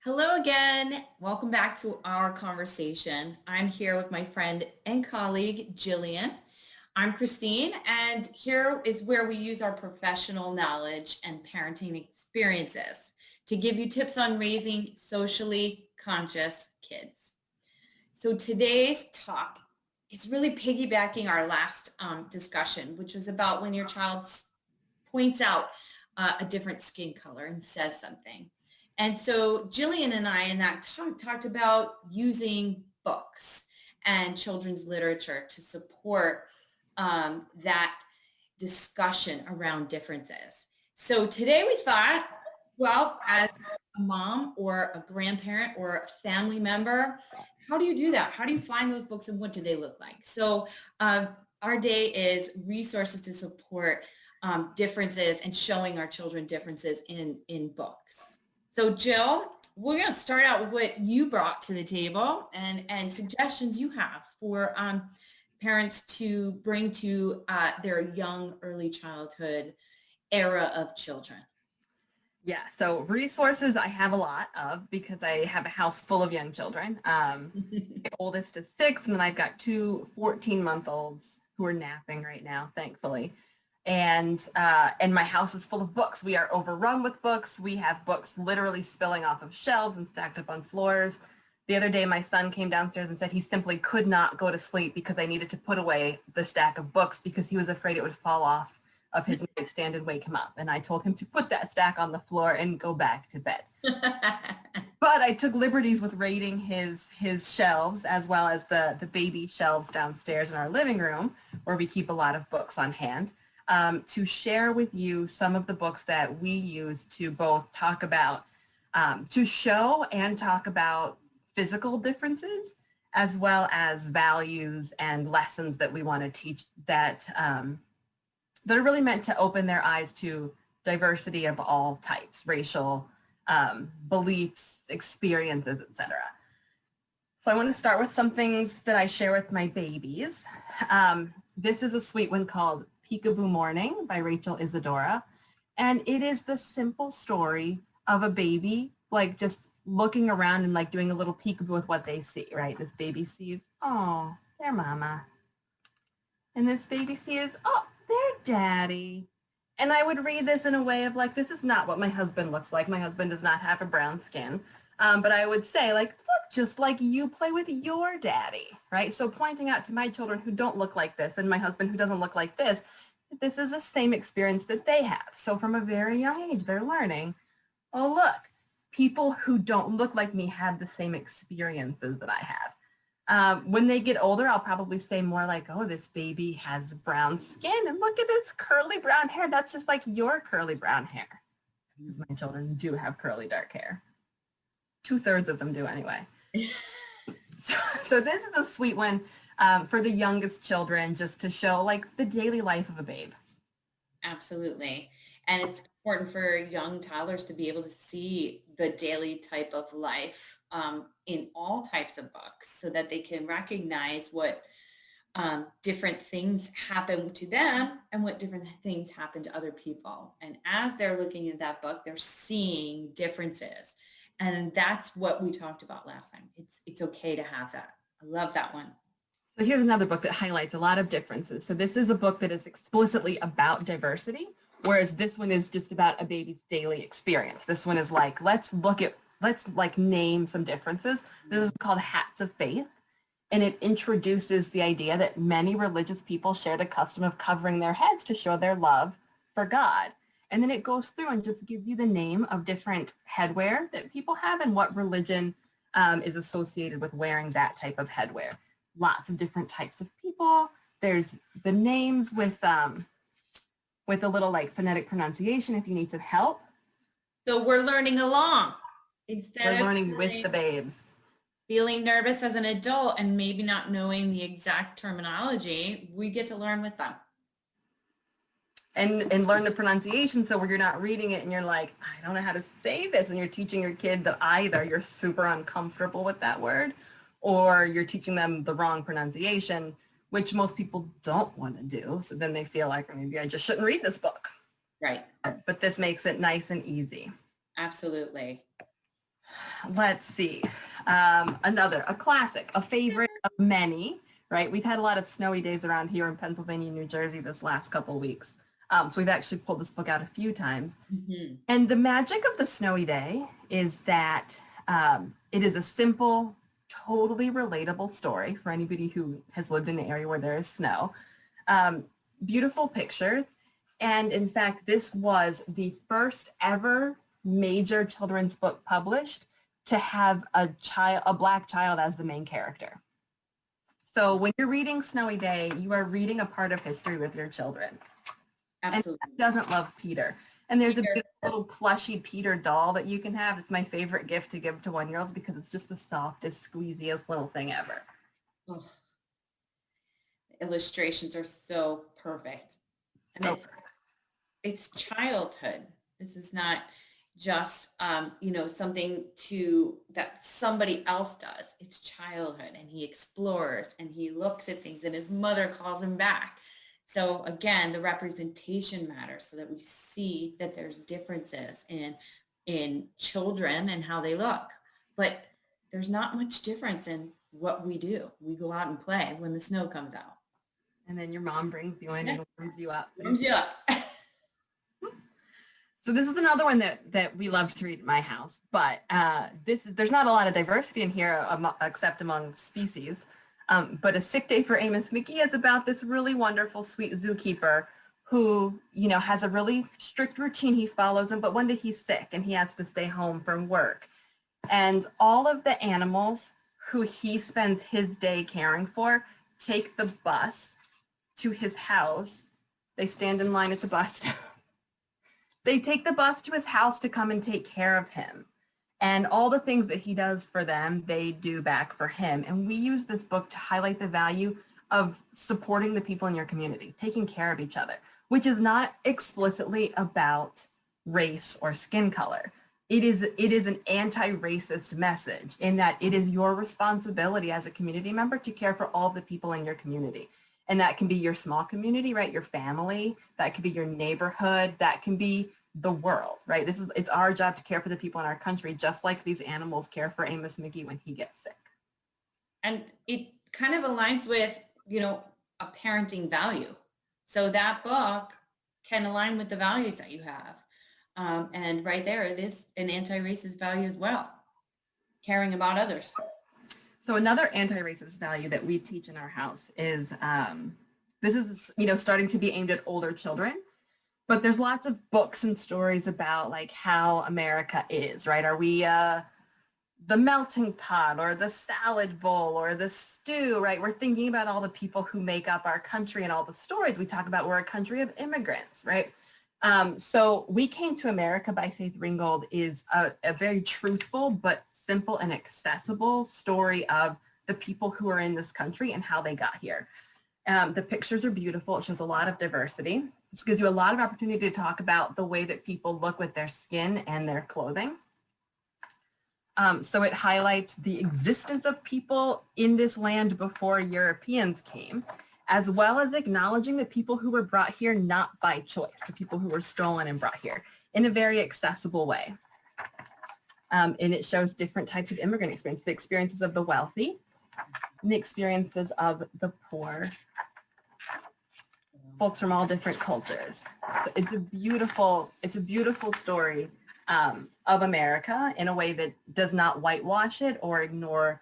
Hello again. Welcome back to our conversation. I'm here with my friend and colleague, Jillian. I'm Christine, and here is where we use our professional knowledge and parenting experiences to give you tips on raising socially conscious kids. So today's talk is really piggybacking our last discussion, which was about when your child points out a different skin color and says something. And so Jillian and I in that talk talked about using books and children's literature to support that discussion around differences. So today we thought, well, as a mom or a grandparent or a family member, how do you do that? How do you find those books and what do they look like? So our day is resources to support differences and showing our children differences in books. So Jill, we're going to start out with what you brought to the table and suggestions you have for parents to bring to their young early childhood era of children. Yeah, so resources I have a lot of because I have a house full of young children. My oldest is 6, and then I've got two 14-month-olds who are napping right now, thankfully. And my house is full of books. We are overrun with books. We have books literally spilling off of shelves and stacked up on floors. The other day, my son came downstairs and said he simply could not go to sleep because I needed to put away the stack of books because he was afraid it would fall off of his nightstand and wake him up. And I told him to put that stack on the floor and go back to bed. But I took liberties with raiding his shelves as well as the baby shelves downstairs in our living room where we keep a lot of books on hand. To share with you some of the books that we use to both talk about, to show and talk about physical differences, as well as values and lessons that we want to teach that are really meant to open their eyes to diversity of all types, racial beliefs, experiences, etc. So I want to start with some things that I share with my babies. This is a sweet one called Peekaboo Morning by Rachel Isadora. And it is the simple story of a baby, like just looking around and like doing a little peekaboo with what they see, right? This baby sees, oh, their mama. And this baby sees, oh, their daddy. And I would read this in a way of like, this is not what my husband looks like. My husband does not have a brown skin. But I would say like, look, just like you play with your daddy, right? So pointing out to my children who don't look like this and my husband who doesn't look like this is the same experience that they have. So from a very young age, they're learning, oh, look, people who don't look like me have the same experiences that I have. When they get older, I'll probably say more like, oh, this baby has brown skin and look at this curly brown hair. That's just like your curly brown hair. Because my children do have curly dark hair. 2/3 of them do anyway. So this is a sweet one for the youngest children, just to show like the daily life of a babe. Absolutely. And it's important for young toddlers to be able to see the daily type of life in all types of books so that they can recognize what different things happen to them and what different things happen to other people. And as they're looking at that book, they're seeing differences. And that's what we talked about last time. It's okay to have that. I love that one. So here's another book that highlights a lot of differences. So this is a book that is explicitly about diversity, whereas this one is just about a baby's daily experience. This one is like, let's like name some differences. This is called Hats of Faith. And it introduces the idea that many religious people share the custom of covering their heads to show their love for God. And then it goes through and just gives you the name of different headwear that people have and what religion is associated with wearing that type of headwear. Lots of different types of people. There's the names with a little like phonetic pronunciation if you need some help. So we're learning along We're learning with the babes. Feeling nervous as an adult and maybe not knowing the exact terminology, we get to learn with them. And learn the pronunciation so where you're not reading it and you're like, I don't know how to say this. And you're teaching your kid that either you're super uncomfortable with that word or you're teaching them the wrong pronunciation, which most people don't want to do. So then they feel like maybe I just shouldn't read this book. Right. But this makes it nice and easy. Absolutely. Let's see. A classic, a favorite of many, right? We've had a lot of snowy days around here in Pennsylvania, New Jersey this last couple of weeks. So we've actually pulled this book out a few times. Mm-hmm. And the magic of the snowy day is that it is a simple, totally relatable story for anybody who has lived in the area where there is snow. Beautiful pictures. And in fact, this was the first ever major children's book published to have a black child as the main character. So when you're reading Snowy Day, you are reading a part of history with your children. Absolutely. And who doesn't love Peter? And there's Peter. a beautiful little plushy Peter doll that you can have. It's my favorite gift to give to 1-year-olds because it's just the softest, squeeziest little thing ever. Oh, the illustrations are so perfect. And So it's childhood. This is not just something that somebody else does. It's childhood, and he explores and he looks at things, and his mother calls him back. So again, the representation matters, so that we see that there's differences in children and how they look. But there's not much difference in what we do. We go out and play when the snow comes out. and then your mom brings you in and warms you up. Warms you up. So this is another one that we love to read at my house, but there's not a lot of diversity in here except among species. But A Sick Day for Amos Mickey is about this really wonderful, sweet zookeeper who, has a really strict routine he follows, but one day he's sick and he has to stay home from work. And all of the animals who he spends his day caring for take the bus to his house. They stand in line at the bus stop. They take the bus to his house to come and take care of him. And all the things that he does for them, they do back for him. And we use this book to highlight the value of supporting the people in your community, taking care of each other, which is not explicitly about race or skin color. It is an anti-racist message in that it is your responsibility as a community member to care for all the people in your community. And that can be your small community, right? Your family, that could be your neighborhood, that can be the world, right? It's our job to care for the people in our country, just like these animals care for Amos Mickey when he gets sick. And it kind of aligns with, a parenting value. So that book can align with the values that you have. And right there, it is an anti-racist value as well, caring about others. So another anti-racist value that we teach in our house is, this is, starting to be aimed at older children, but there's lots of books and stories about like how America is, right? Are we the melting pot or the salad bowl or the stew, right? We're thinking about all the people who make up our country and all the stories we talk about. We're a country of immigrants, right? So We Came to America by Faith Ringgold is a very truthful but simple and accessible story of the people who are in this country and how they got here. The pictures are beautiful. It shows a lot of diversity. This gives you a lot of opportunity to talk about the way that people look with their skin and their clothing. So it highlights the existence of people in this land before Europeans came, as well as acknowledging the people who were brought here not by choice, the people who were stolen and brought here in a very accessible way. And it shows different types of immigrant experiences, the experiences of the wealthy and the experiences of the poor, folks from all different cultures. So it's a beautiful story of America in a way that does not whitewash it or ignore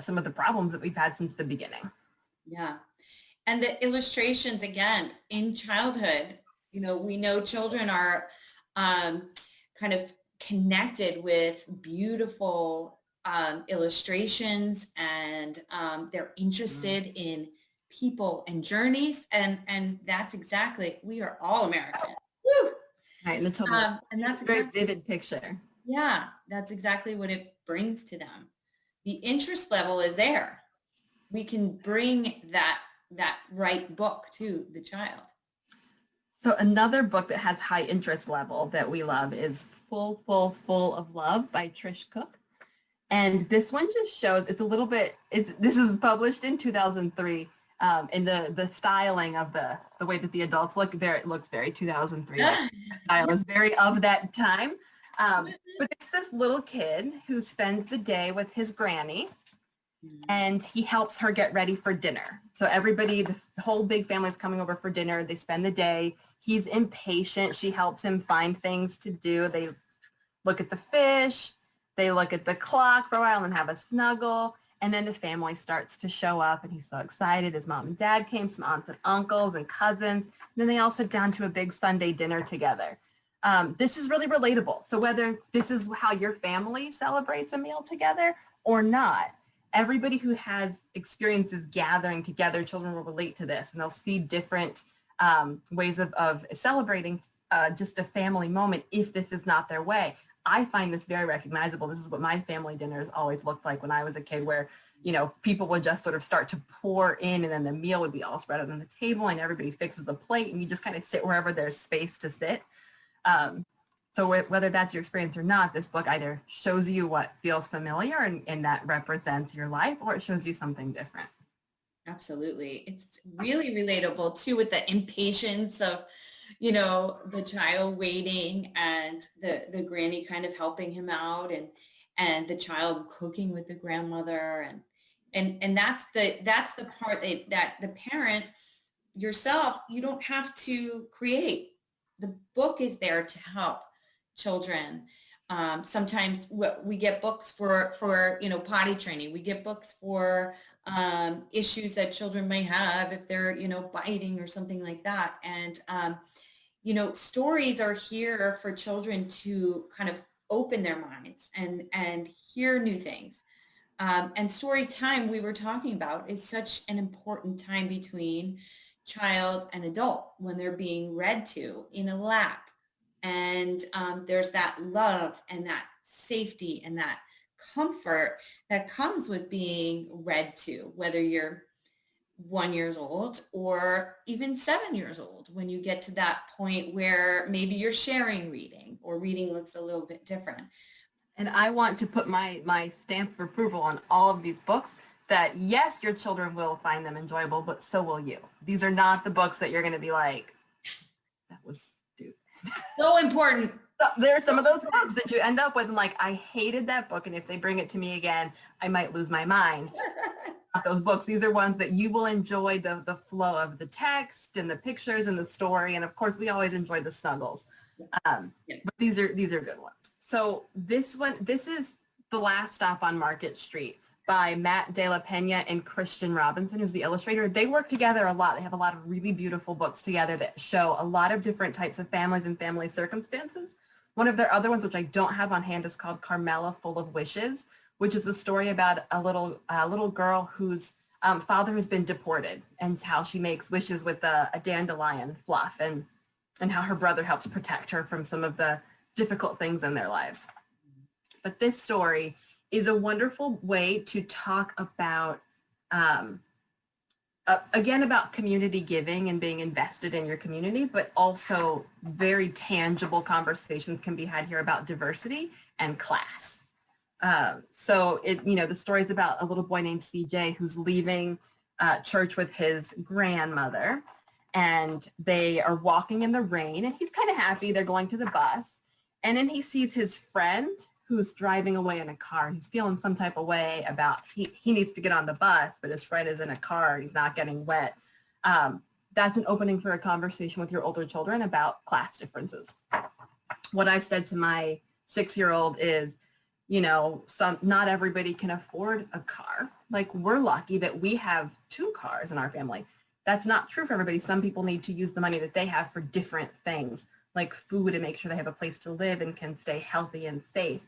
some of the problems that we've had since the beginning. Yeah. And the illustrations, again, in childhood, we know children are kind of connected with beautiful illustrations, and they're interested in people and journeys, and that's exactly, we are all American. Woo! Right, and that's a very vivid picture. Yeah, that's exactly what it brings to them. The interest level is there. We can bring that right book to the child. So another book that has high interest level that we love is Full of Love by Trish Cook. And this one just shows, this was published in 2003. And the styling of the way that the adults look there, it looks very 2003. The style is very of that time. But it's this little kid who spends the day with his granny Mm. and he helps her get ready for dinner. So everybody, the whole big family is coming over for dinner. They spend the day. He's impatient. She helps him find things to do. They look at the fish. They look at the clock for a while and have a snuggle. And then the family starts to show up and he's so excited. His mom and dad came, some aunts and uncles and cousins. And then they all sit down to a big Sunday dinner together. This is really relatable. So whether this is how your family celebrates a meal together or not, everybody who has experiences gathering together, children will relate to this and they'll see different ways of celebrating just a family moment if this is not their way. I find this very recognizable. This is what my family dinners always looked like when I was a kid, where, you know, people would just sort of start to pour in and then the meal would be all spread out on the table and everybody fixes a plate and you just kind of sit wherever there's space to sit. So whether that's your experience or not, this book either shows you what feels familiar and that represents your life, or it shows you something different. Absolutely. It's really relatable too, with the impatience of, you know, the child waiting and the granny kind of helping him out, and the child cooking with the grandmother, and that's the part that the parent yourself, you don't have to create. The book is there to help children. Sometimes we get books for, you know, potty training. We get books for issues that children may have if they're, you know, biting or something like that. And, you know, stories are here for children to kind of open their minds and hear new things. And story time we were talking about is such an important time between child and adult when they're being read to in a lap. And there's that love and that safety and that comfort that comes with being read to, whether you're 1 years old or even 7 years old, when you get to that point where maybe you're sharing reading or reading looks a little bit different. And I want to put my stamp of approval on all of these books, that yes, your children will find them enjoyable, but so will you. These are not the books that you're going to be like, that was stupid. So important. So there are some of those books that you end up with, and like, I hated that book, and if they bring it to me again, I might lose my mind. Those books, these are ones that you will enjoy the flow of the text and the pictures and the story, and of course, we always enjoy the snuggles. But these are good ones. So this is The Last Stop on Market Street by Matt De La Pena and Christian Robinson, who's the illustrator. They work together a lot. They have a lot of really beautiful books together that show a lot of different types of families and family circumstances. One of their other ones, which I don't have on hand, is called Carmela Full of Wishes, which is a story about a little girl whose father has been deported and how she makes wishes with a dandelion fluff, and how her brother helps protect her from some of the difficult things in their lives. But this story is a wonderful way to talk about, again, about community giving and being invested in your community, but also very tangible conversations can be had here about diversity and class. So the story is about a little boy named CJ who's leaving church with his grandmother, and they are walking in the rain, and he's kind of happy. They're going to the bus, and then he sees his friend who's driving away in a car. He's feeling some type of way about he needs to get on the bus, but his friend is in a car and he's not getting wet. That's an opening for a conversation with your older children about class differences. What I've said to my 6-year-old is, not everybody can afford a car. Like, we're lucky that we have 2 cars in our family. That's not true for everybody. Some people need to use the money that they have for different things, like food, and make sure they have a place to live and can stay healthy and safe.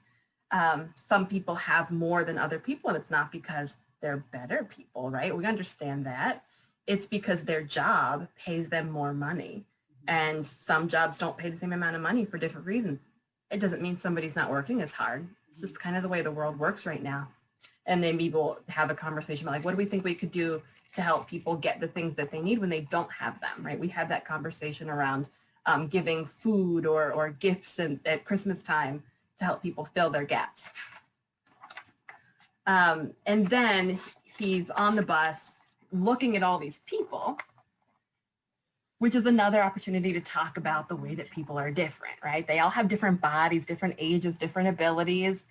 Some people have more than other people, and it's not because they're better people, right? We understand that. It's because their job pays them more money, and some jobs don't pay the same amount of money for different reasons. It doesn't mean somebody's not working as hard. It's just kind of the way the world works right now. And then we will have a conversation about, like, what do we think we could do to help people get the things that they need when they don't have them, right? We have that conversation around giving food or gifts at Christmas time to help people fill their gaps. And then he's on the bus looking at all these people, which is another opportunity to talk about the way that people are different, right? They all have different bodies, different ages, different abilities.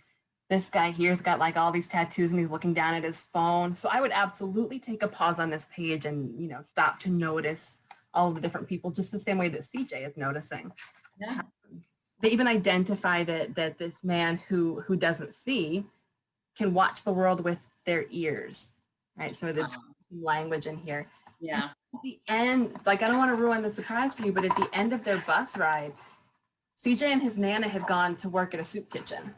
This guy here's got like all these tattoos and he's looking down at his phone. So I would absolutely take a pause on this page and, stop to notice all the different people just the same way that CJ is noticing. Yeah. They even identify that this man who doesn't see can watch the world with their ears, right? So there's language in here. Yeah. At the end, like I don't want to ruin the surprise for you, but at the end of their bus ride, CJ and his Nana had gone to work at a soup kitchen,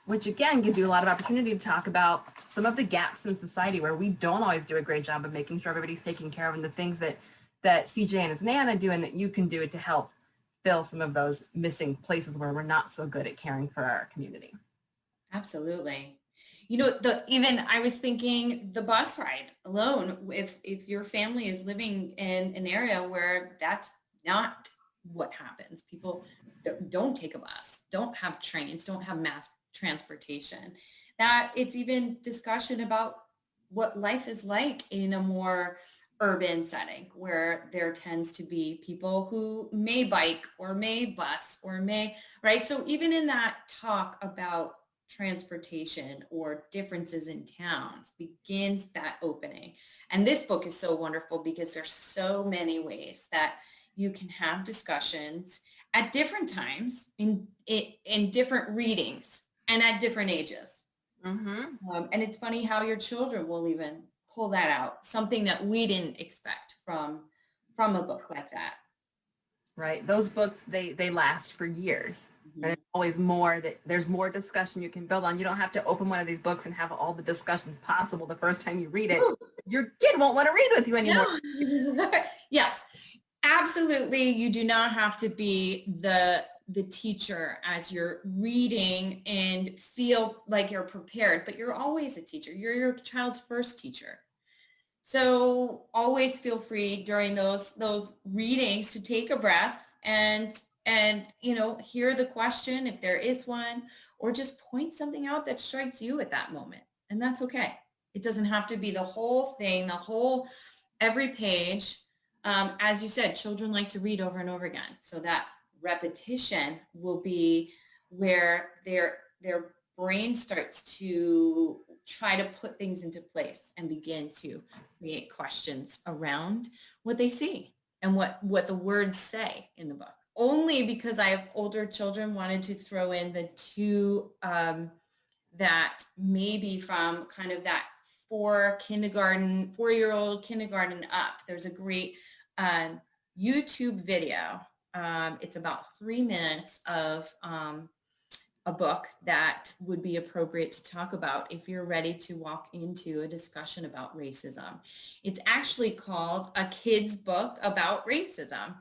which again gives you a lot of opportunity to talk about some of the gaps in society where we don't always do a great job of making sure everybody's taken care of, and the things that CJ and his Nana do and that you can do to help fill some of those missing places where we're not so good at caring for our community. Absolutely. Even I was thinking the bus ride alone, if your family is living in an area where that's not what happens, people don't take a bus, don't have trains, don't have mass transportation, that it's even discussion about what life is like in a more urban setting where there tends to be people who may bike or may bus or may, right? So even in that talk about transportation or differences in towns begins that opening. And this book is so wonderful because there's so many ways that you can have discussions at different times in different readings and at different ages. And it's funny how your children will even pull that out, something that we didn't expect from a book like that. Right. Those books, they last for years. And there's always more there's more discussion you can build on. You don't have to open one of these books and have all the discussions possible the first time you read it. Your kid won't want to read with you anymore. No. Yes, absolutely. You do not have to be the teacher as you're reading and feel like you're prepared, but you're always a teacher. You're your child's first teacher. So always feel free during those readings to take a breath and hear the question if there is one, or just point something out that strikes you at that moment. And that's okay. It doesn't have to be the whole thing, every page. As you said, children like to read over and over again. So that repetition will be where their brain starts to try to put things into place and begin to create questions around what they see and what the words say in the book. Only because I have older children wanted to throw in the two that maybe from kind of that 4-year-old kindergarten up. There's a great YouTube video. It's about 3 minutes of a book that would be appropriate to talk about if you're ready to walk into a discussion about racism. It's actually called A Kid's Book About Racism.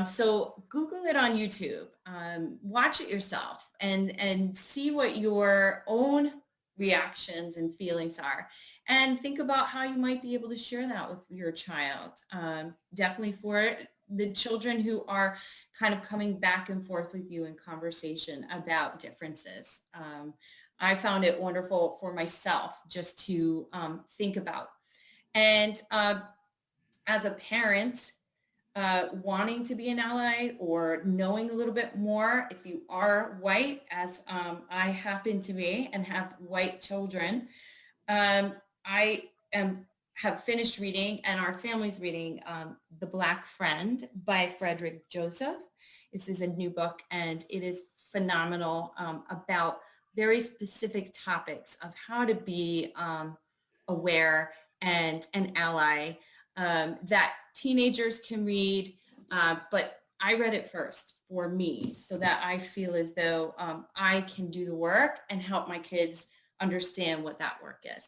So Google it on YouTube, watch it yourself and see what your own reactions and feelings are. And think about how you might be able to share that with your child. Definitely for the children who are kind of coming back and forth with you in conversation about differences. I found it wonderful for myself just to think about. And as a parent, wanting to be an ally or knowing a little bit more, if you are white, as I happen to be and have white children, have finished reading, and our family's reading The Black Friend by Frederick Joseph. This is a new book, and it is phenomenal about very specific topics of how to be aware and an ally that teenagers can read, but I read it first for me so that I feel as though I can do the work and help my kids understand what that work is.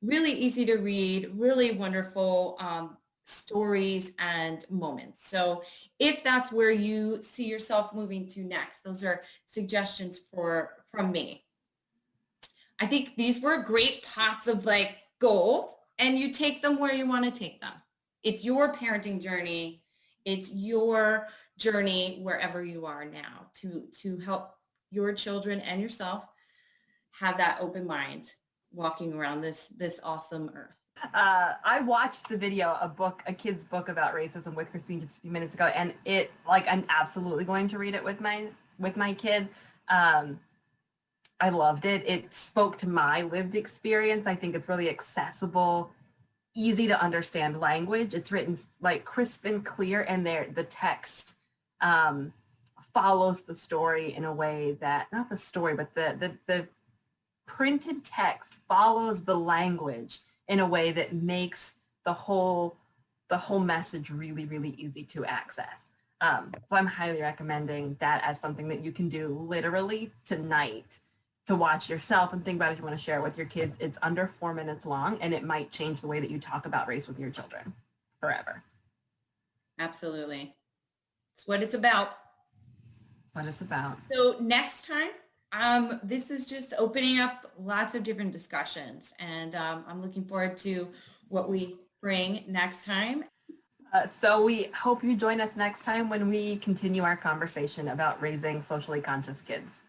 Really easy to read, really wonderful stories and moments. So if that's where you see yourself moving to next, those are suggestions from me. I think these were great pots of like gold, and you take them where you want to take them. It's your parenting journey. It's your journey wherever you are now to help your children and yourself have that open mind walking around this awesome earth. I watched the video, a kid's book about racism with Christine just a few minutes ago, and I'm absolutely going to read it with my kid. I loved it. It spoke to my lived experience. I think it's really accessible, easy to understand language. It's written like crisp and clear, and the text um, follows the story in a way that, not the story, but the printed text follows the language in a way that makes the whole message really, really easy to access. So I'm highly recommending that as something that you can do literally tonight to watch yourself and think about if you want to share it with your kids. It's under 4 minutes long, and it might change the way that you talk about race with your children forever. Absolutely. It's what it's about. What it's about. So next time, this is just opening up lots of different discussions, and I'm looking forward to what we bring next time. So we hope you join us next time when we continue our conversation about raising socially conscious kids.